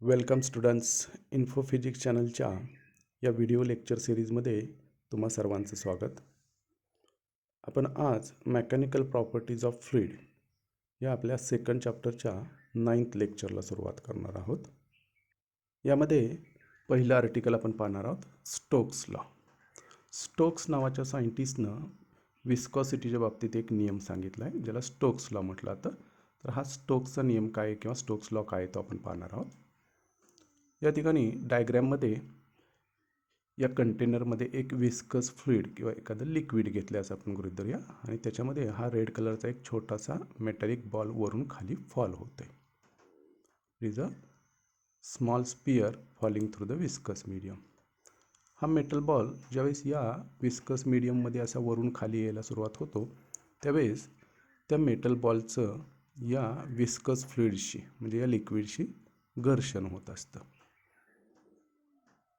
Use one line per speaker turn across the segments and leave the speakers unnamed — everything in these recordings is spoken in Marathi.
Welcome students. इन्फो फिजिक्स चॅनलच्या या व्हिडिओ लेक्चर सिरीजमध्ये तुम्हा सर्वांचं स्वागत. आपण आज मेकॅनिकल प्रॉपर्टीज ऑफ फ्लुइड या आपल्या सेकंड चॅप्टरच्या 9th लेक्चरला सुरुवात करणार आहोत. यामध्ये पहिलं आर्टिकल आपण पाहणार आहोत, स्टोक्स लॉ. स्टोक्स नावाच्या सायंटिस्टनं विस्कॉसिटीच्या बाबतीत एक नियम सांगितला आहे, ज्याला स्टोक्स लॉ म्हटलं जातं. तर हा स्टोक्सचा नियम काय आहे किंवा स्टोक्स लॉ काय आहे तो आपण पाहणार आहोत. या ठिकाणी डायग्रॅममध्ये या कंटेनरमध्ये एक विस्कस फ्लुइड किंवा एखादं लिक्विड घेतलं असं आपण गृहीत धरूया, आणि त्याच्यामध्ये हा रेड कलरचा एक छोटासा मेटॅलिक बॉल वरून खाली फॉल होतो आहे. It is a small sphere falling through the viscous medium. हा मेटल बॉल ज्यावेळेस या विस्कस मीडियममध्ये असा वरून खाली यायला सुरुवात होतो, त्यावेळेस त्या मेटल बॉलचं या विस्कस फ्लुइडशी म्हणजे या लिक्विडशी घर्षण होत असतं.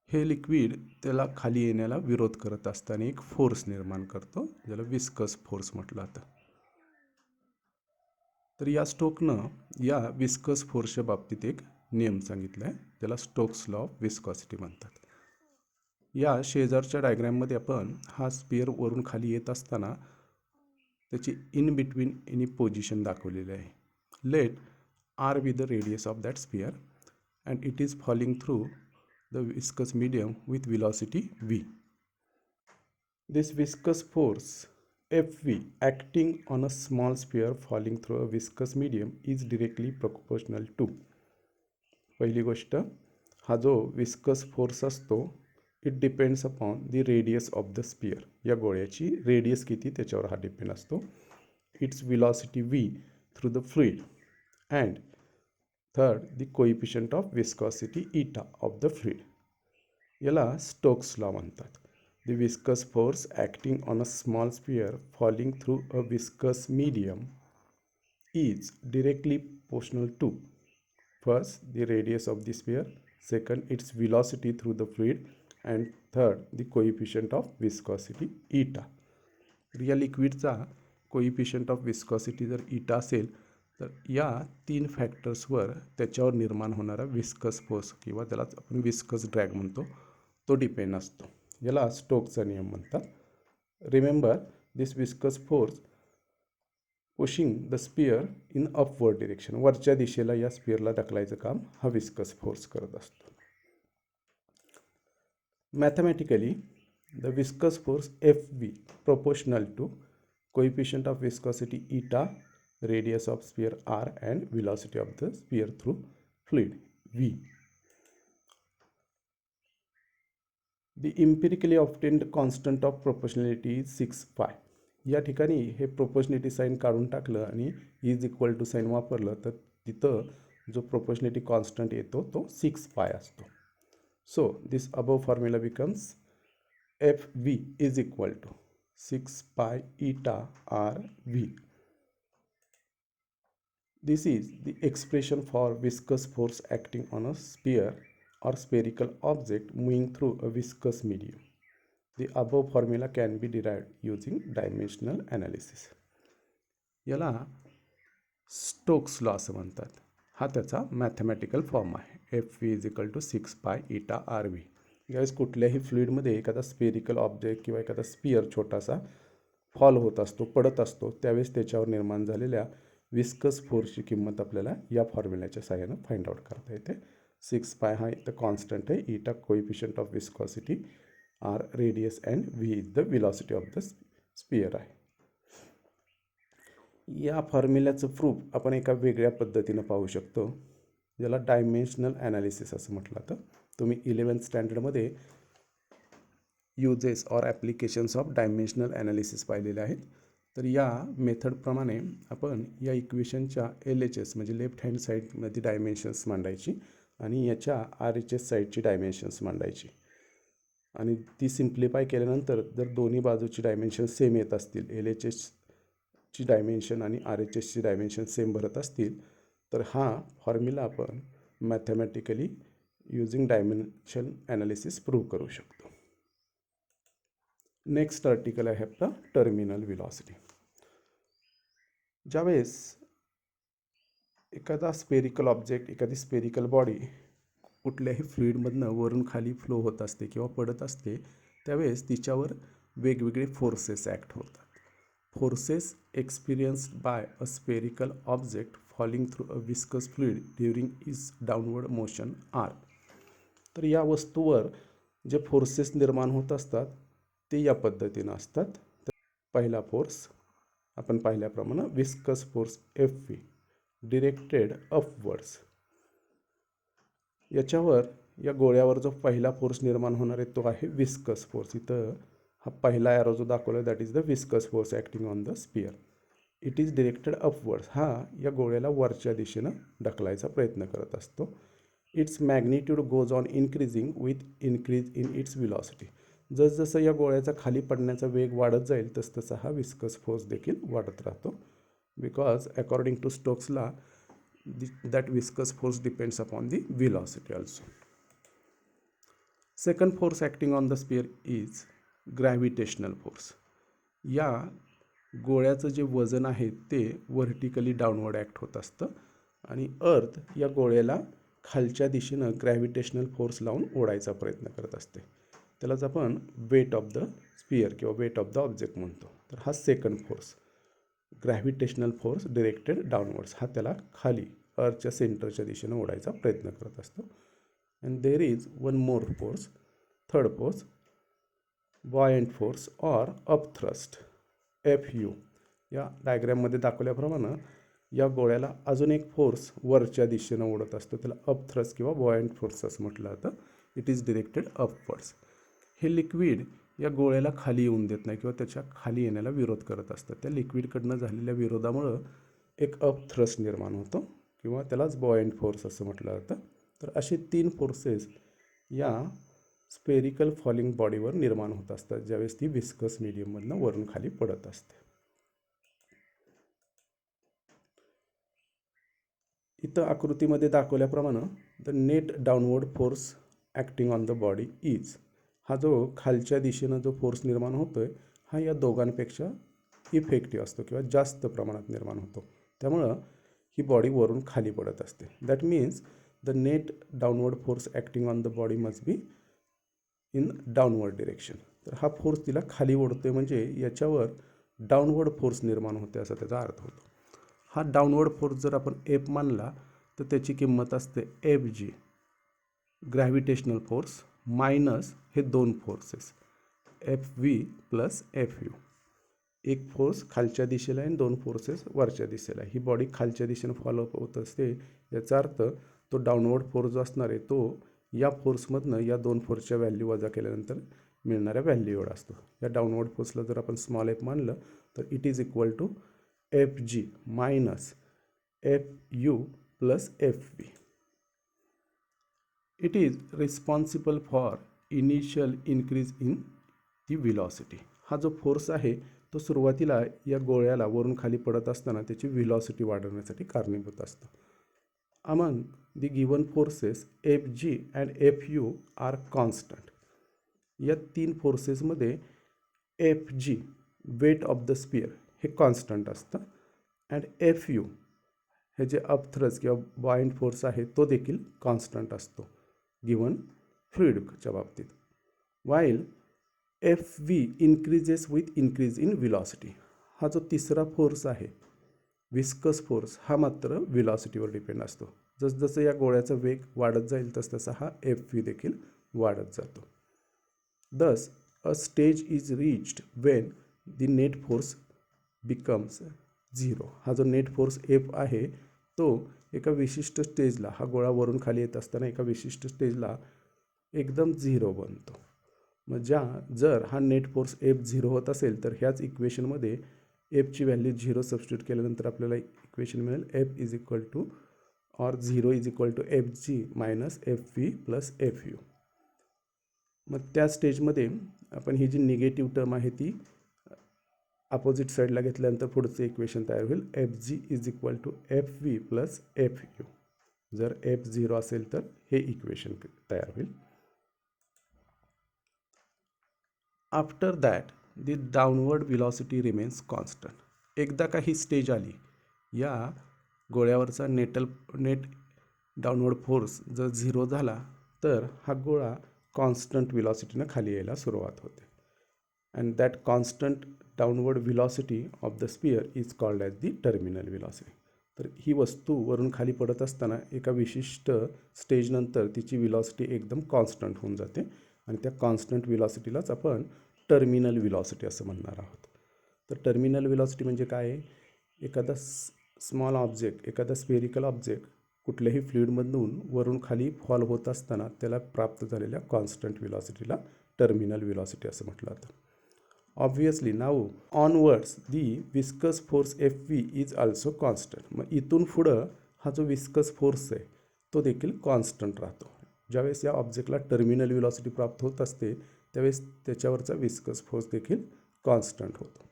हे लिक्विड त्याला खाली येण्याला विरोध करत असताना एक फोर्स निर्माण करतो, ज्याला विस्कस फोर्स म्हटलं जातं. तर या स्टोकनं या विस्कस फोर्सच्या बाबतीत एक नियम सांगितला आहे, त्याला स्टोक्स लॉ ऑफ विस्कॉसिटी म्हणतात. या शेजारच्या डायग्रॅममध्ये आपण हा स्पियर वरून खाली येत असताना त्याची इन बिटवीन एनी पोझिशन दाखवलेली आहे. Let R be the radius of that sphere and it is falling through the viscous medium with velocity v. This viscous force Fv acting on a small sphere falling through a viscous medium is directly proportional to. पहिली गोष्ट, हा जो विस्कस फोर्स असतो it depends upon the radius of the sphere. या गोळ्याची रेडियस किती त्याच्यावर हा डिपेंड असतो. Its velocity v through the fluid and third the coefficient of viscosity eta of the fluid. याला स्टोक्स लॉ म्हणतात. The viscous force acting on a small sphere falling through a viscous medium is directly proportional to first the radius of the sphere, second its velocity through the fluid and third the coefficient of viscosity इटा. तर या लिक्विडचा कोइफिशियंट ऑफ विस्कॉसिटी जर इटा असेल तर या तीन फॅक्टर्सवर त्याच्यावर निर्माण होणारा विस्कस फोर्स किंवा त्यालाच आपण विस्कस ड्रॅग म्हणतो तो डिपेंड असतो. याला स्टोकचा नियम म्हणतात. Remember this viscous force pushing the sphere in upward direction. वरच्या दिशेला या स्पियरला ढकलायचं काम हा विस्कस फोर्स करत असतो. Mathematically the viscous force Fv proportional to coefficient of viscosity eta, radius of sphere r and velocity of the sphere through fluid v. The empirically obtained constant of proportionality is 6 pi. या ठिकाणी हे प्रोपोर्शनिटी साईन काढून टाकलं आणि इज इक्वल टू साईन वापरलं तर तिथं जो प्रोपोर्शनिटी कॉन्स्टंट येतो तो 6 पाय असतो. So this above formula becomes Fv is equal to 6 pi eta Rv. This is the expression for viscous force acting on a sphere or spherical object moving through a viscous medium. The above formula can be derived using dimensional analysis. याला स्टोक्स लॉ असं म्हणतात. हा त्याचा मॅथमॅटिकल फॉर्म आहे. Fv is equal to 6 pi इटा Rv. ज्यावेळेस कुठल्याही फ्लुइडमध्ये एखादा स्पेरिकल ऑब्जेक्ट किंवा एखादा स्पियर छोटासा फॉल होत असतो, पडत असतो, त्यावेळेस त्याच्यावर निर्माण झालेल्या विस्कस फोर्सची किंमत आपल्याला या फॉर्म्युल्याच्या साहाय्यानं फाइंड आउट करता येते. 6 पाय हा इथं कॉन्स्टंट आहे, eta coefficient of viscosity, R radius and V is the velocity of the sphere आहे. या फॉर्म्युल्याचं प्रूफ आपण एका वेगळ्या पद्धतीनं पाहू शकतो, ज्याला डायमेन्शनल ॲनालिसिस असं म्हटलं जातं. तुम्ही 11th स्टँडर्डमध्ये uses or applications of dimensional analysis पाहिलेले आहेत. तर या मेथडप्रमाणे आपण या इक्वेशनच्या LHS म्हणजे लेफ्ट हँड साईडमध्ये डायमेन्शन्स मांडायची आणि याच्या RHS साईडची डायमेन्शन्स मांडायची, आणि ती सिम्प्लिफाय केल्यानंतर जर दोन्ही बाजूची डायमेन्शन सेम येत असतील, LHSची डायमेन्शन आणि RHSची डायमेन्शन सेम भरत असतील, तर हा फॉर्म्युला आपण mathematically using dimension analysis prove करू शकतो. नेक्स्ट आर्टिकल आहे आपला टर्मिनल व्हिलॉसिटी. ज्यावेळेस एखादा स्पेरिकल ऑब्जेक्ट, एखादी स्पेरिकल बॉडी कुठल्याही फ्लुईडमधनं वरून खाली फ्लो होत असते किंवा पडत असते त्यावेळेस तिच्यावर वेगवेगळे फोर्सेस ॲक्ट होतात. Forces experienced by a spherical object falling through a viscous fluid during is downward motion are. तर या वस्तूवर जे फोर्सेस निर्माण होत असतात ते या पद्धतीनं असतात. तर पहिला फोर्स आपण पाहिल्याप्रमाणे viscous force Fv directed upwards. याच्यावर या गोळ्यावर जो पहिला फोर्स निर्माण होणार आहे तो आहे विस्कस फोर्स. इथं हा पहिला ॲरो जो दाखवला that is the viscous force acting on the sphere. It is directed upwards. हा या गोळ्याला वरच्या दिशेनं ढकलायचा प्रयत्न करत असतो. Its magnitude goes on increasing with increase in its velocity. जसजसं या गोळ्याचा खाली पडण्याचा वेग वाढत जाईल तसतसा हा विस्कस फोर्स देखील वाढत राहतो. Because according to Stokes law that viscous force depends upon the velocity also. Second force acting on the sphere is gravitational force. या गोळ्याचं जे वजन आहे ते व्हर्टिकली डाऊनवर्ड ॲक्ट होत असतं आणि अर्थ या गोळ्याला खालच्या दिशेनं ग्रॅव्हिटेशनल फोर्स लावून ओढायचा प्रयत्न करत असते. त्यालाच आपण वेट ऑफ द स्पियर किंवा वेट ऑफ द ऑब्जेक्ट म्हणतो. तर हा second force gravitational force directed downwards हा त्याला खाली अर्थच्या सेंटरच्या दिशेनं ओढायचा प्रयत्न करत असतो. And there is one more force, third force buoyant force or upthrust Fu. या डायग्रॅममध्ये दाखवल्याप्रमाणे या गोळ्याला अजून एक फोर्स वरच्या दिशेनं ओढत असतो. त्याला अपथ्रस्ट किंवा बॉयंट फोर्स असं म्हटलं जातं. It is directed upwards. हे लिक्विड या गोळ्याला खाली येऊन देत नाही किंवा त्याच्या खाली येण्याला विरोध करत असतं. त्या लिक्विडकडनं झालेल्या विरोधामुळं एक अपथ्रस्ट निर्माण होतो किंवा त्यालाच बॉयंट फोर्स असं म्हटलं जातं. तर असे तीन फोर्सेस या स्पेरिकल फॉलिंग बॉडीवर निर्माण होत असतात ज्यावेळेस ती विस्कस मीडियममधनं वरून खाली पडत असते. इथं आकृतीमध्ये दाखवल्याप्रमाणे the net downward force acting on the body is. हा जो खालच्या दिशेनं जो फोर्स निर्माण होतो आहे हा या दोघांपेक्षा इफेक्टिव्ह असतो किंवा जास्त प्रमाणात निर्माण होतो. त्यामुळं ही बॉडी वरून खाली पडत असते. That means the net downward force acting on the body must be in downward direction. तर हा फोर्स तिला खाली ओढतो आहे म्हणजे याच्यावर डाऊनवर्ड फोर्स निर्माण होते असा त्याचा अर्थ होतो. हा डाऊनवर्ड फोर्स जर आपण F मानला तर त्याची किंमत असते Fg ग्रॅव्हिटेशनल फोर्स मायनस हे दोन फोर्सेस Fv प्लस Fu. एक फोर्स खालच्या दिशेला आहे आणि दोन फोर्सेस वरच्या दिशेला. ही बॉडी खालच्या दिशेनं फॉलो होत असते. याचा अर्थ तो डाऊनवर्ड फोर्स जो असणार आहे तो या फोर्समधनं या दोन फोर्सच्या व्हॅल्यू वजा केल्यानंतर मिळणाऱ्या व्हॅल्यू एवढा असतो. या डाऊनवर्ड फोर्सला जर आपण स्मॉल एफ मानलं तर it is equal to Fg minus Fu plus Fv. It is responsible for initial increase in the velocity. हा जो फोर्स आहे तो सुरुवातीला या गोळ्याला वरून खाली पडत असताना त्याची व्हिलॉसिटी वाढवण्यासाठी कारणीभूत असतो. Among the given forces Fg and Fu are constant. या तीन फोर्सेसमध्ये Fg weight of the sphere हे कॉन्स्टंट असतं अँड Fu हे जे अपथ्रस्ट किंवा बॉयंट फोर्स आहे तो देखील कॉन्स्टंट असतो गिवन फ्लुइडच्या बाबतीत. While Fv increases with increase in velocity. हा जो तिसरा फोर्स आहे विस्कस फोर्स हा मात्र व्हिलॉसिटीवर डिपेंड असतो. जसजसं या गोळ्याचा वेग वाढत जाईल तसतसा हा Fv देखील वाढत जातो. दस अ stage is reached Wien the net force becomes 0. हा जो नेट फोर्स F आहे तो एका विशिष्ट स्टेजला हा गोळा वरून खाली येत असताना एका विशिष्ट स्टेजला एकदम 0 बनतो. मग जर हा नेट फोर्स F 0 होत असेल तर ह्याच इक्वेशनमध्ये Fची व्हॅल्यू 0 सबस्टिट्यूट केल्यानंतर आपल्याला इक्वेशन मिळेल F is equal to or 0 is equal to Fg minus Fv plus Fu. मग त्या स्टेजमध्ये आपण ही जी निगेटिव्ह टर्म आहे ती अपोजिट साईडला घेतल्यानंतर पुढचं इक्वेशन तयार होईल Fg is equal to Fv plus Fu. जर F 0 असेल तर हे इक्वेशन तयार होईल. After that the downward velocity remains constant. एकदा का ही स्टेज आली या गोळ्यावरचा नेट डाऊनवर्ड फोर्स जर 0 झाला तर हा गोळा कॉन्स्टंट व्हेलॉसिटीनं खाली यायला सुरुवात होते. And that constant downward velocity of the sphere is called as the terminal velocity. तर ही वस्तू वरून खाली पडत असताना एका विशिष्ट स्टेजनंतर तिची व्हेलॉसिटी एकदम कॉन्स्टंट होऊन जाते आणि त्या कॉन्स्टंट व्हेलॉसिटीलाच आपण टर्मिनल व्हेलॉसिटी असं म्हणणार आहोत. तर टर्मिनल व्हेलॉसिटी म्हणजे काय आहे? एखादा स्मॉल ऑब्जेक्ट, एखादा स्फेरिकल ऑब्जेक्ट कुठल्याही फ्लुइडमधून वरून खाली फॉल होत असताना त्याला प्राप्त झालेल्या कॉन्स्टंट व्हेलॉसिटीला टर्मिनल व्हेलॉसिटी असं म्हटलं जातं. Obviously now onwards the viscous force Fv is also constant. मग इथून पुढं हा जो विस्कस फोर्स आहे तो देखील कॉन्स्टंट राहतो. ज्यावेळेस या ऑब्जेक्टला टर्मिनल व्हेलॉसिटी प्राप्त होत असते त्यावेळेस त्याच्यावरचा विस्कस फोर्स देखील कॉन्स्टंट होतो.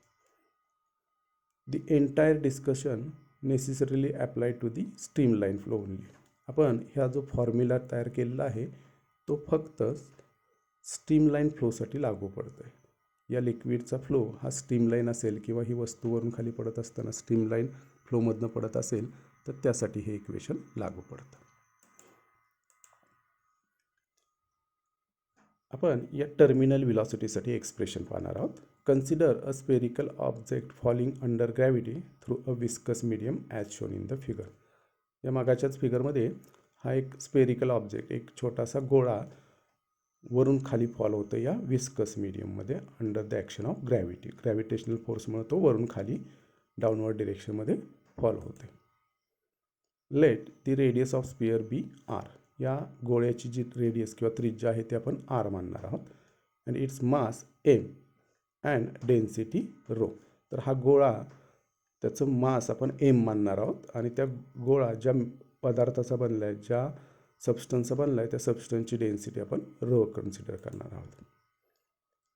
The entire discussion necessarily apply to the streamline flow only. आपण ह्या जो फॉर्म्युला तयार केलेला आहे तो फक्त स्ट्रीमलाईन फ्लोसाठी लागू पडतो आहे. या लिक्विडचा फ्लो हा स्ट्रीमलाईन असेल किंवा ही वस्तूवरून खाली पडत असताना स्ट्रीमलाईन फ्लोमधनं पडत असेल तर त्यासाठी हे इक्वेशन लागू पडतं. आपण या टर्मिनल व्हेलॉसिटीसाठी एक्सप्रेशन पाहणार आहोत. Consider a spherical object falling under gravity through a viscous medium as shown in the figure. या मागाच्याच फिगरमध्ये हा एक स्पेरिकल ऑब्जेक्ट, एक छोटासा गोळा वरून खाली फॉल होतं या विस्कस मीडियममध्ये under the action of gravity. Gravitational फोर्समुळे तो वरून खाली डाऊनवर्ड डिरेक्शनमध्ये फॉल होते. Let the radius of sphere be R. या गोळ्याची जी रेडियस किंवा त्रिज्या आहे ते आपण आर मानणार आहोत. And its mass M and density rho. तर हा गोळा त्याचं मास आपण एम मानणार आहोत आणि त्या गोळा ज्या पदार्थाचा बनला आहे, ज्या सबस्टन्सचा बनला आहे त्या सबस्टन्सची डेन्सिटी आपण रो कन्सिडर करणार आहोत.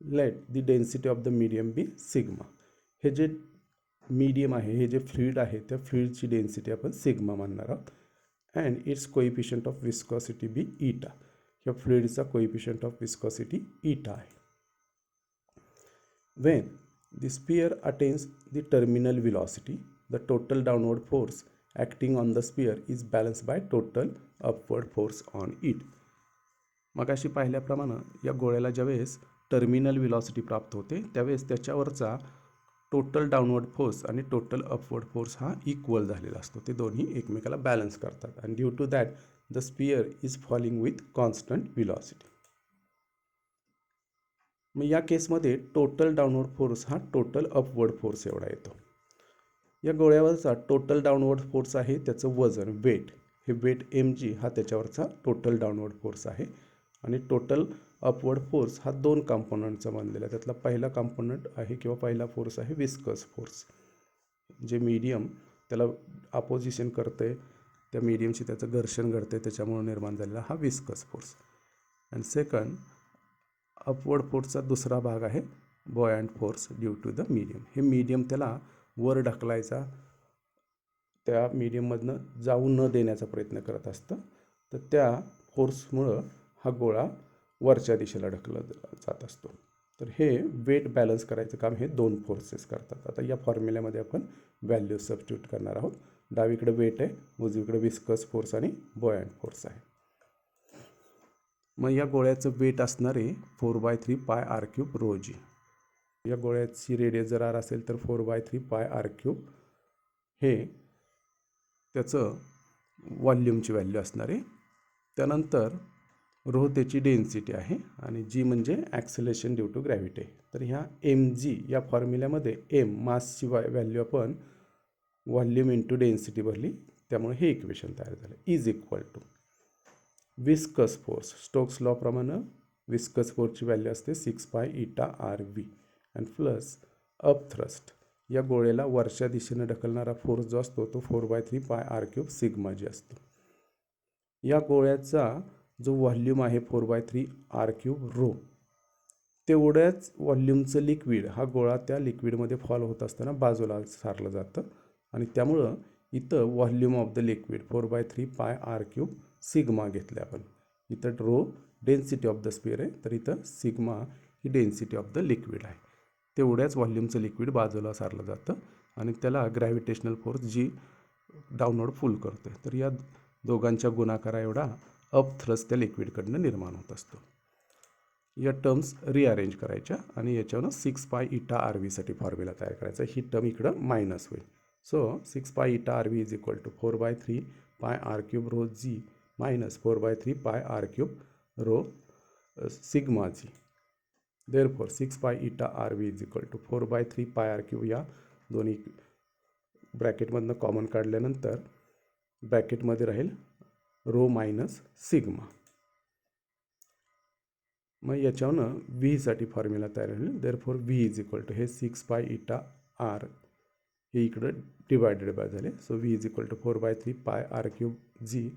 Let the density of the medium be sigma. हे जे मीडियम आहे, हे जे फ्लुइड आहे त्या फ्लुइडची डेन्सिटी आपण सिग्मा मानणार आहोत. And its coefficient of viscosity be eta. या फ्लुइडचा कोइफिशियंट ऑफ विस्कॉसिटी ईटा आहे. When the sphere attains the terminal velocity, the total downward force acting on the sphere is balanced by total upward force on it. मगाशी पाहिल्याप्रमाणे या गोळ्याला ज्यावेळेस टर्मिनल व्हेलॉसिटी प्राप्त होते त्यावेळेस त्याच्यावरचा टोटल डाऊनवर्ड फोर्स आणि टोटल अपवर्ड फोर्स हा इक्वल झालेला असतो. ते दोन्ही एकमेकाला बॅलन्स करतात आणि due to that the sphere is falling with constant velocity. मग या केसमध्ये टोटल डाऊनवर्ड फोर्स हा टोटल अपवर्ड फोर्स एवढा येतो. या गोळ्यावरचा टोटल डाऊनवर्ड फोर्स आहे त्याचं वजन, वेट. हे वेट mg हा त्याच्यावरचा टोटल डाऊनवर्ड फोर्स आहे आणि टोटल अपवर्ड फोर्स हा दोन कंपोनंटचा बनलेला आहे. त्यातला पहिला कंपोनंट आहे किंवा पहिला फोर्स आहे विस्कस फोर्स. जे मीडियम त्याला अपोजिशन करतं आहे, त्या मीडियमशी त्याचं घर्षण घडतं आहे, त्याच्यामुळे निर्माण झालेला हा viscous force. And second upward फोर्सचा दुसरा भाग आहे buoyant force due to the medium. हे मीडियम त्याला वर ढकलायचा, त्या मीडियममधनं जाऊ न देण्याचा प्रयत्न करत असतं. तर त्या फोर्समुळं हा गोळा वरच्या दिशेला ढकलला जात असतो. तर हे वेट बॅलन्स करायचं काम हे दोन फोर्सेस करतात. आता या फॉर्म्युल्यामध्ये आपण व्हॅल्यूज सबस्टिट्यूट करणार आहोत. डावीकडे वेट आहे, उजवीकडे विस्कस फोर्स आणि बॉयंट फोर्स आहे. मग या गोळ्याचं वेट असणार आहे 4/3 पाय आर क्यूब रो जी. या गोळ्याची रेडियस जर आर असेल तर 4/3 पाय आर क्यूब हे त्याचं व्हॉल्यूमची व्हॅल्यू असणार आहे. त्यानंतर रो त्याची डेन्सिटी आहे आणि जी म्हणजे ॲक्सेलेरेशन ड्यू टू ग्रॅव्हिटी आहे. तर ह्या mg या फॉर्म्युल्यामध्ये एम मासची व्हॅल्यू आपण व्हॉल्यूम इंटू डेन्सिटी भरली, त्यामुळे हे इक्वेशन तयार झालं. Is equal to viscous force. Stokes law प्रमाणे विस्कस फोर्सची व्हॅल्यू असते 6 pi eta R V and plus up thrust. या गोळ्याला वरच्या दिशेने ढकलणारा फोर्स जो असतो तो 4/3 पाय आर क्यूब सिग्मा जी असतो. या गोळ्याचा जो व्हॉल्यूम आहे 4/3 आर क्यूब रो, तेवढ्याच व्हॉल्यूमचं लिक्विड हा गोळा त्या लिक्विडमध्ये फॉल होत असताना बाजूला सारलं जातं आणि त्यामुळं इथं volume of the liquid 4/3 pi R cube sigma घेतले आपण. इथं rho density of the sphere आहे, तर इथं सिग्मा ही डेन्सिटी ऑफ द लिक्विड आहे. तेवढ्याच व्हॉल्यूमचं लिक्विड बाजूला सारलं जातं आणि त्याला gravitational force g downward pull करते. तर या दोघांच्या गुणाकारा एवढा अप थ्रस्ट त्या लिक्विडकडनं निर्माण होत असतो. या टर्म्स रिअरेंज करायच्या आणि याच्यावरून 6 पाय इटा आर व्हीसाठी फॉर्म्युला तयार करायचा. ही टर्म इकडं मायनस होईल. So 6 pi eta R V is equal to 4/3 pi R cube rho g minus 4/3 pi R cube rho sigma g. Therefore 6 pi eta R V is equal to 4/3 pi R cube या दोन्ही ब्रॅकेटमधनं कॉमन काढल्यानंतर ब्रॅकेटमध्ये राहील रो मायनस सिग्मा. मग याच्यावरनं व्हीसाठी फॉर्म्युला तयार होईल. Therefore V is equal to हे 6 पाय इटा आर हे इकडं डिवायडेड बाय झाले. So V is equal to 4/3 pi R cube g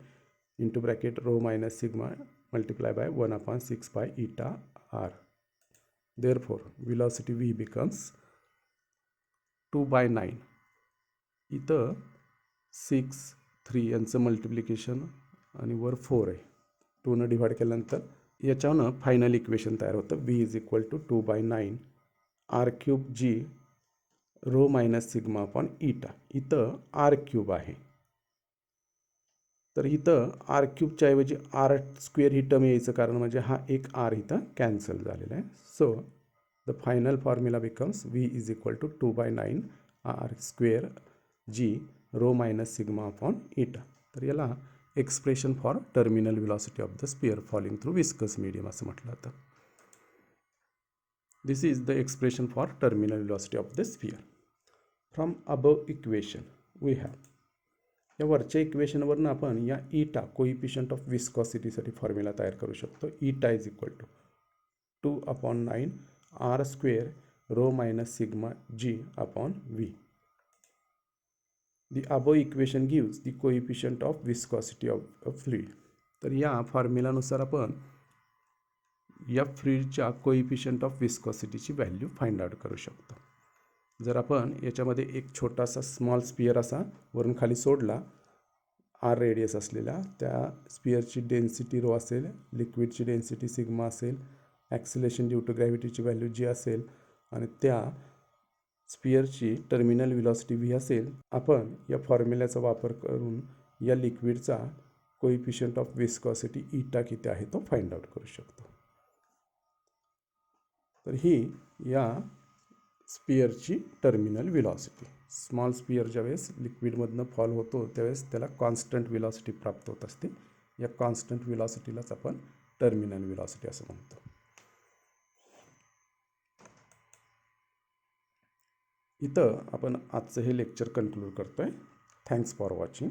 into bracket rho minus sigma multiply by 1/6 pi eta R. Therefore velocity V becomes 2/9. इथं 6 3 यांचं मल्टिप्लिकेशन आणि वर 4 आहे. 2 डिवाइड केल्यानंतर याच्यावरनं फायनल इक्वेशन तयार होतं. V is equal to 2/9 R cube g rho minus sigma upon eta. इथं आर क्यूब आहे, तर इथं आर क्यूबच्या ऐवजी आर स्क्वेअर ही टर्म यायचं कारण म्हणजे हा एक आर इथं कॅन्सल झालेला आहे. So the final formula becomes V is equal to 2/9 R square G rho minus sigma upon eta. तर याला expression for terminal velocity of the sphere falling through viscous medium असं म्हटलं जातं. This is the expression for terminal velocity of the sphere. From above equation we have, या वरच्या इक्वेशनवरून आपण या इटा कोइफिशियंट ऑफ विस्कॉसिटीसाठी फॉर्म्युला तयार करू शकतो. Eta is equal to 2/9 R square rho minus sigma g upon V. The above equation gives the coefficient of viscosity of a fluid. तर या फॉर्म्युलानुसार आपण या फ्लुइडच्या कोइफिशियंट ऑफ विस्कॉसिटीची व्हॅल्यू फाइंड आउट करू शकतो. जर आपण याच्यामध्ये एक छोटासा स्मॉल स्पियर असा वरून खाली सोडला, आर रेडियस असलेला, त्या स्पियरची डेन्सिटी रो असेल, लिक्विडची डेन्सिटी सिग्मा असेल, ॲक्सिलेशन ड्यू टू ग्रॅव्हिटीची व्हॅल्यू जी असेल आणि त्या स्पियरची टर्मिनल व्हेलॉसिटी व्ही असेल, आपण या फॉर्म्युल्याचा वापर करून या लिक्विडचा कोइफिशियंट ऑफ विस्कॉसिटी इटा किती आहे तो फाइंड आउट करू शकतो. तर ही या स्पियरची टर्मिनल व्हेलॉसिटी. स्मॉल स्पियर ज्यावेळेस लिक्विडमधनं फॉल होतो त्यावेळेस त्याला कॉन्स्टंट व्हेलॉसिटी प्राप्त होत असते. या कॉन्स्टंट व्हेलॉसिटीलाच आपण टर्मिनल व्हेलॉसिटी असं म्हणतो. इथं आपण आजचं हे लेक्चर कन्क्लूड करतो आहे. Thanks for watching.